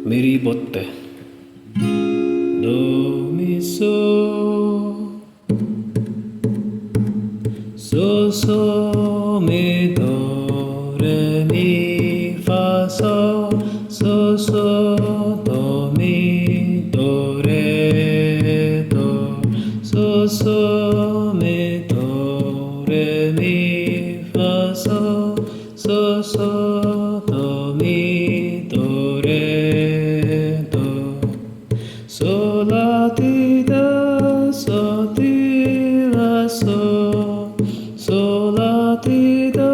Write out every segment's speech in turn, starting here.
Miri Botte Do mi so mi do re mi fa so do mi do re do mi do re mi fa so do mi do re do la ti da so la ti da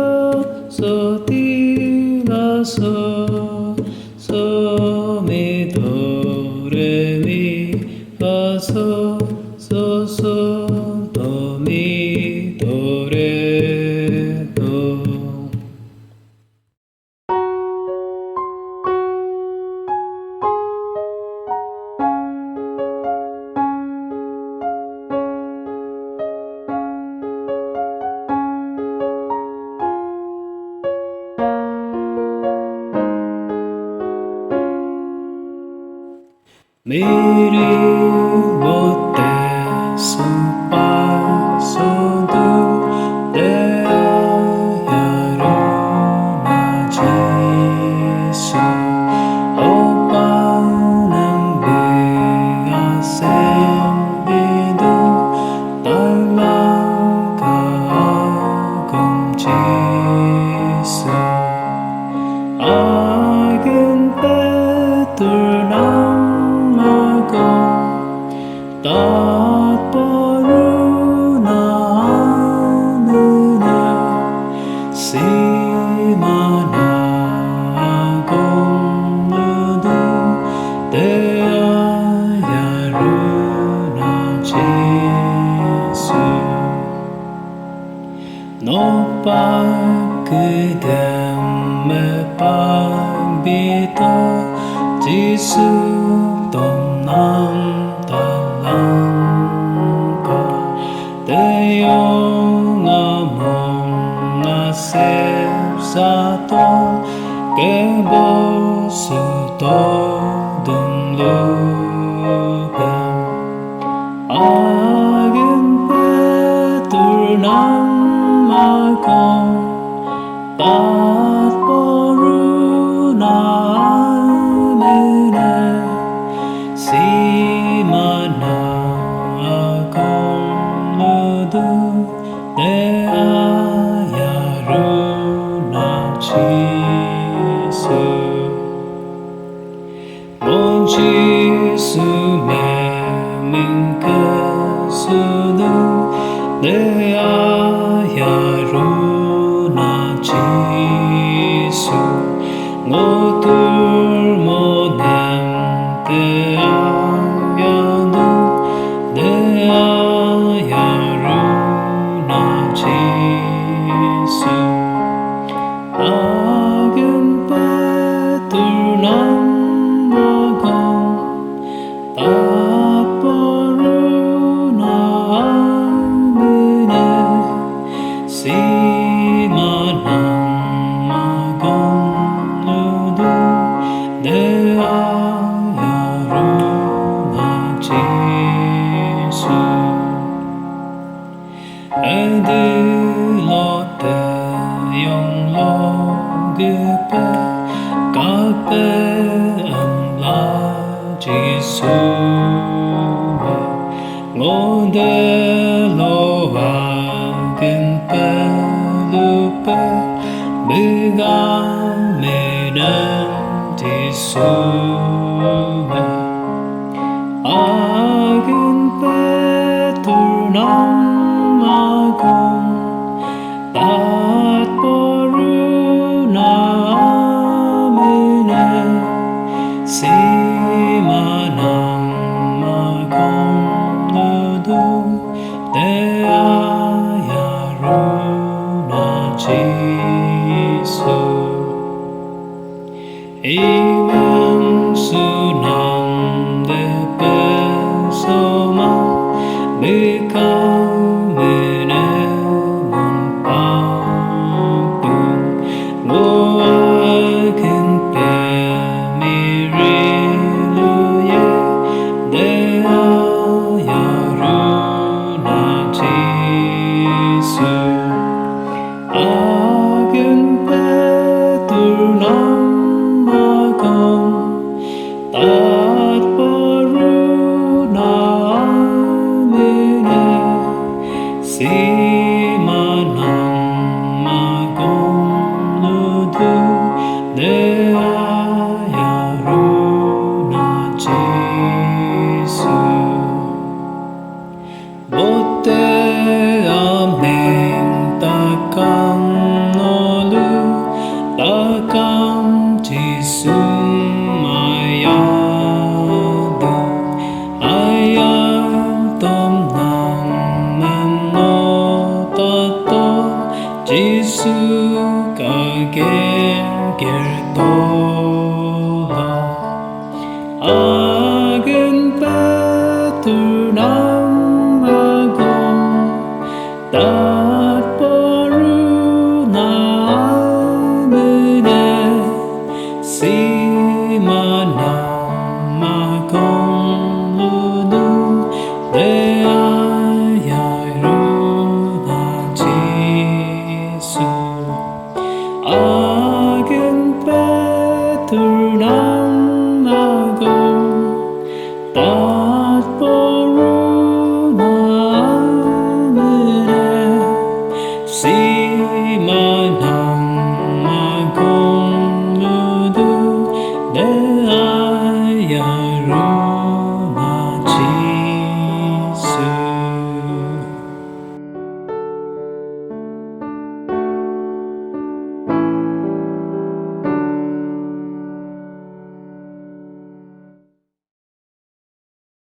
ti la mi do re mi fa so do mi do re do Miri Botte Solfa Sodu De Ayaruna Jisu Opa Nang Bea Sembidu Talaka Agam Jisu Agen Petur Tat paruna amune si mana agom nudu te ayaruna Jesu no pagdem me pagbita Jesu tom nam Sato ke bosu to dum lupe agen petur nam akon tat poruna amene si mana akon ludu te Jesu Mon Jesu me minke sunu de ayaruna Jesu ngotur monem te ayanu de ayaruna Jesu Agen petur nam agam tat poruna amine si manam agam nudu de ayaruna Jesu delokke yung ludope kape ang la Jesu ngode lo agen pelupe Mibomname Jesu agen petur nam agam tat poruna amine si manam agam nudu te ayaruna Jesu Imam sunam de pesoma Bikamine Mibomname Miri mà nào mà con lu để ai ai ru đàn chi su agen betur now